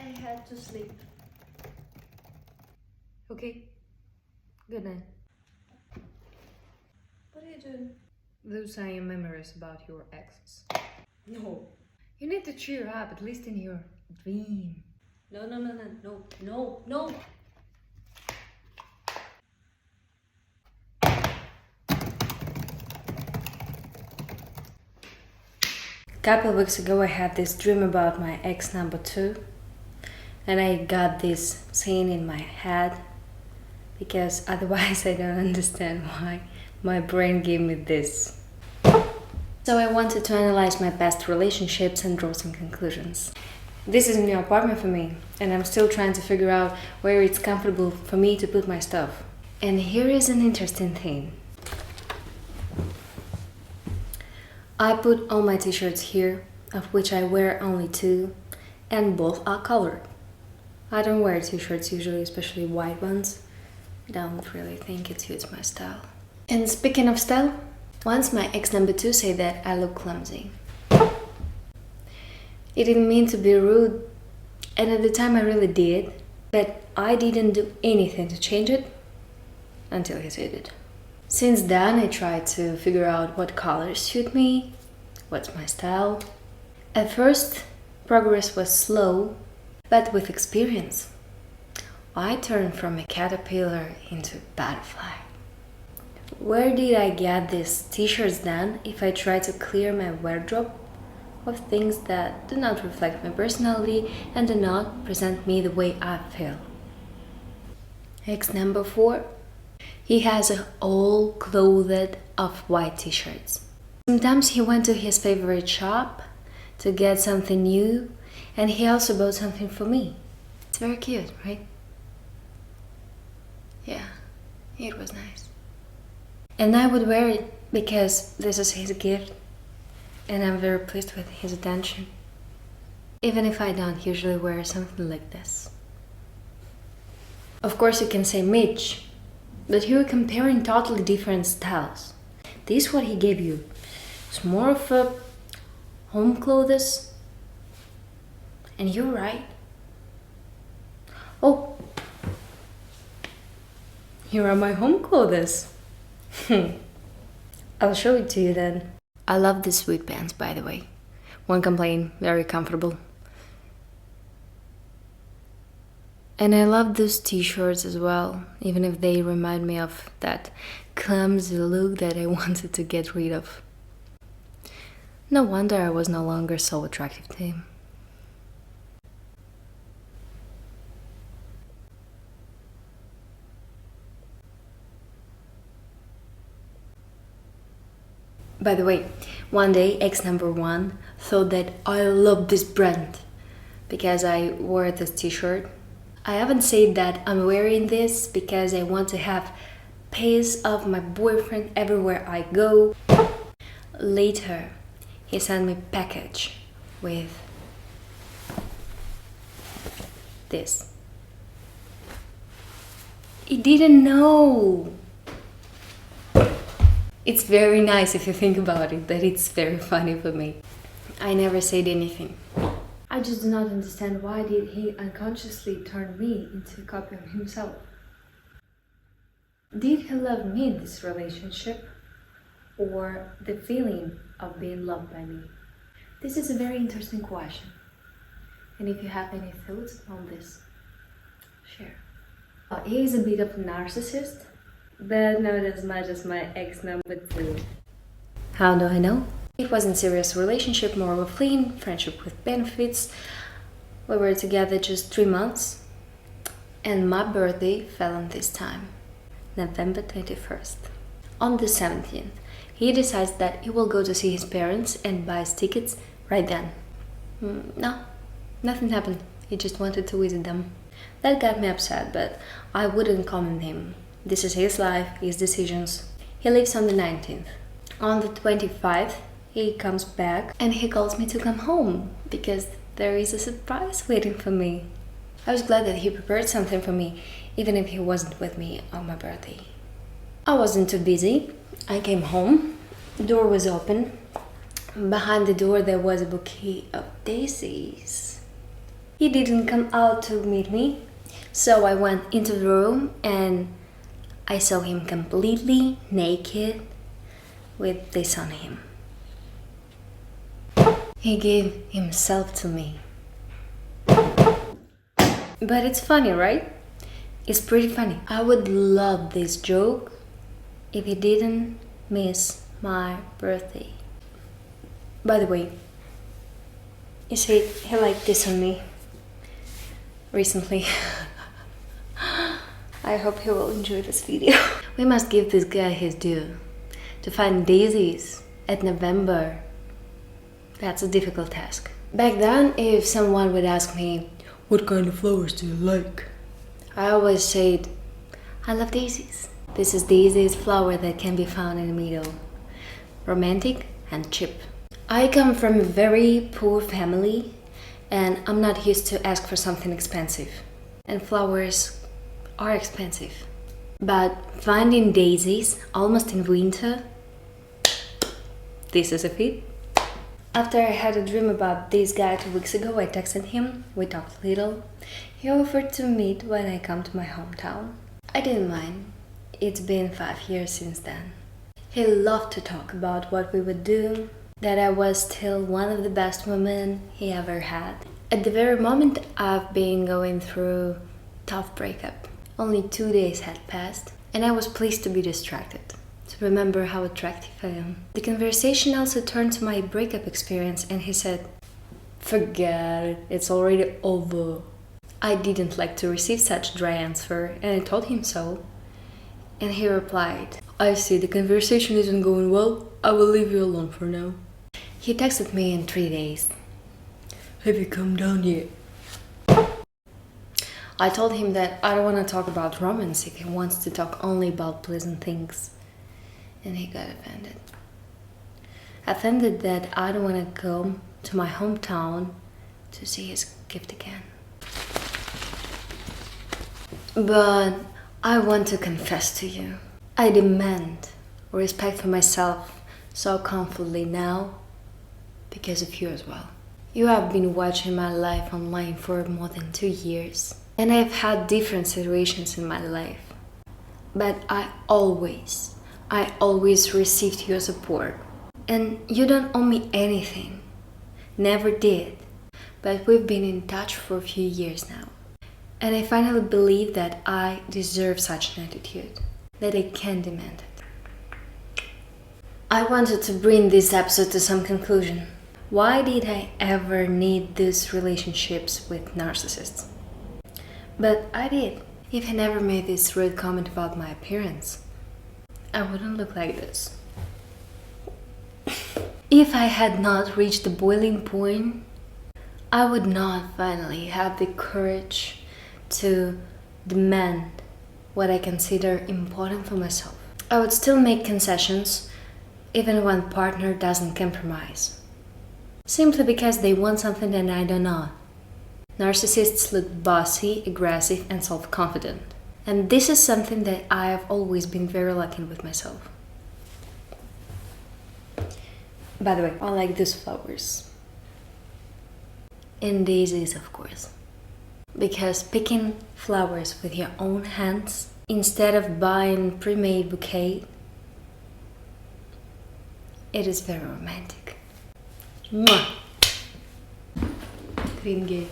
had to sleep. Okay, good night. What are you doing? Those are your memories about your exes. No. You need to cheer up, at least in your dream. No. A couple of weeks ago, I had this dream about my ex number 2, and I got this scene in my head because otherwise I don't understand why my brain gave me this. So I wanted to analyze my past relationships and draw some conclusions. This is a new apartment for me, and I'm still trying to figure out where it's comfortable for me to put my stuff. And here is an interesting thing. I put all my t-shirts here, of which I wear only 2, and both are colored. I don't wear t-shirts usually, especially white ones. Don't really think it suits my style. And speaking of style, once my ex number 2 said that I look clumsy. It didn't mean to be rude, and at the time I really did, but I didn't do anything to change it until he said it. Since then, I tried to figure out what colors suit me, what's my style. At first, progress was slow, but with experience, I turned from a caterpillar into a butterfly. Where did I get these t-shirts then if I try to clear my wardrobe of things that do not reflect my personality and do not present me the way I feel? Ex number 4. He has a whole closet of white t-shirts. Sometimes he went to his favorite shop to get something new, and he also bought something for me. It's very cute, right? Yeah, it was nice. And I would wear it because this is his gift, and I'm very pleased with his attention. Even if I don't usually wear something like this. Of course you can say Mitch, but you're comparing totally different styles. This what he gave you. It's more of a home clothes. And you're right. Oh, here are my home clothes. I'll show it to you then. I love these sweatpants, by the way. Won't complain, very comfortable. And I love those t-shirts as well, even if they remind me of that clumsy look that I wanted to get rid of. No wonder I was no longer so attractive to him. By the way, one day ex number 1 thought that I love this brand because I wore this t-shirt. I haven't said that I'm wearing this because I want to have pics of my boyfriend everywhere I go. Later, he sent me a package with this. He didn't know. It's very nice if you think about it, but it's very funny for me. I never said anything. I just do not understand why did he unconsciously turn me into a copy of himself. Did he love me in this relationship, or the feeling of being loved by me? This is a very interesting question. And if you have any thoughts on this, share. He is a bit of a narcissist, but not as much as my ex number 2. How do I know? It wasn't a serious relationship, more of a fling, friendship with benefits. We were together just 3 months, and my birthday fell on this time, November 21st. On the 17th, he decides that he will go to see his parents and buys tickets right then. No, nothing happened. He just wanted to visit them. That got me upset, but I wouldn't comment him. This is his life, his decisions. He leaves on the 19th. On the 25th, he comes back and he calls me to come home because there is a surprise waiting for me. I was glad that he prepared something for me, even if he wasn't with me on my birthday. I wasn't too busy. I came home, the door was open. Behind the door there was a bouquet of daisies. He didn't come out to meet me, so I went into the room and I saw him completely naked with this on him. He gave himself to me. But it's funny, right? It's pretty funny. I would love this joke if he didn't miss my birthday. By the way, you see, he liked this on me recently. I hope he will enjoy this video. We must give this guy his due. To find daisies at November, that's a difficult task. Back then, if someone would ask me, what kind of flowers do you like? I always said, I love daisies. This is the easiest flower that can be found in the middle. Romantic and cheap. I come from a very poor family and I'm not used to ask for something expensive. And flowers are expensive. But finding daisies almost in winter, this is a feat. After I had a dream about this guy 2 weeks ago, I texted him, we talked a little. He offered to meet when I come to my hometown. I didn't mind. It's been 5 years since then. He loved to talk about what we would do, that I was still one of the best women he ever had. At the very moment I've been going through a tough breakup. Only 2 days had passed and I was pleased to be distracted, to remember how attractive I am. The conversation also turned to my breakup experience and he said, forget it, it's already over. I didn't like to receive such dry answer and I told him so. And he replied, I see the conversation isn't going well, I will leave you alone for now. He texted me in 3 days. Have you come down yet? I told him that I don't want to talk about romance if he wants to talk only about pleasant things. And he got offended. Offended that I don't want to go to my hometown to see his gift again. But I want to confess to you. I demand respect for myself so comfortably now because of you as well. You have been watching my life online for more than 2 years. And I've had different situations in my life. But I always received your support. And you don't owe me anything. Never did. But we've been in touch for a few years now. And I finally believe that I deserve such an attitude. That I can demand it. I wanted to bring this episode to some conclusion. Why did I ever need these relationships with narcissists? But I did. If he never made this rude comment about my appearance, I wouldn't look like this. If I had not reached the boiling point, I would not finally have the courage to demand what I consider important for myself. I would still make concessions even when partner doesn't compromise. Simply because they want something that I do not. Narcissists look bossy, aggressive and self-confident. And this is something that I have always been very lucky with myself. By the way, I like these flowers. And daisies, of course. Because picking flowers with your own hands instead of buying pre-made bouquet, it is very romantic. Mwah! Tringue.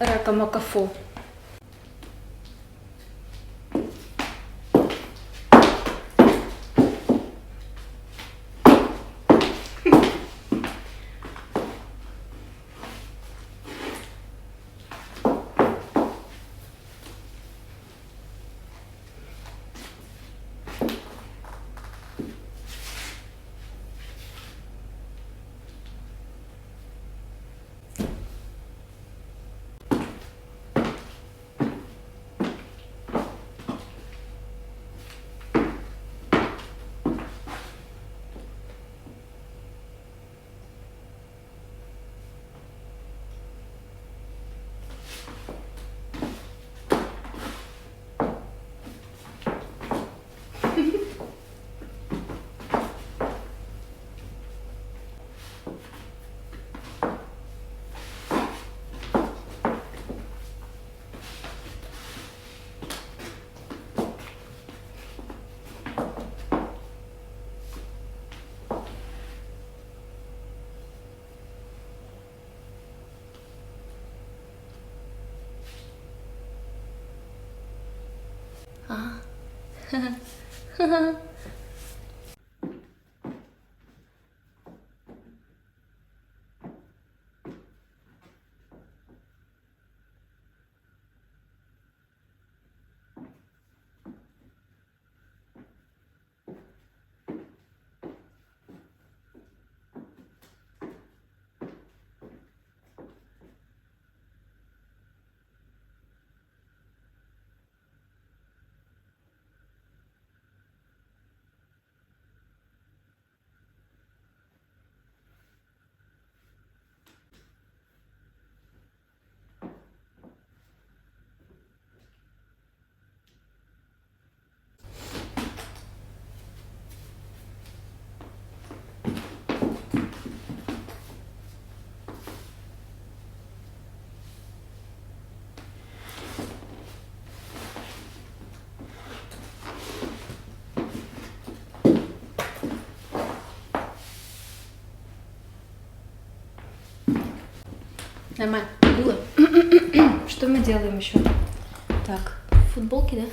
Ракамакафо. Нормально. Было. Что мы делаем еще? Так, футболки, да?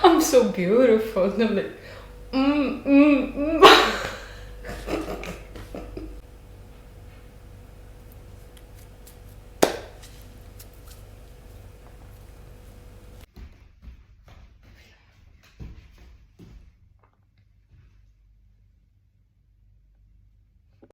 I'm so beautiful. I'm like,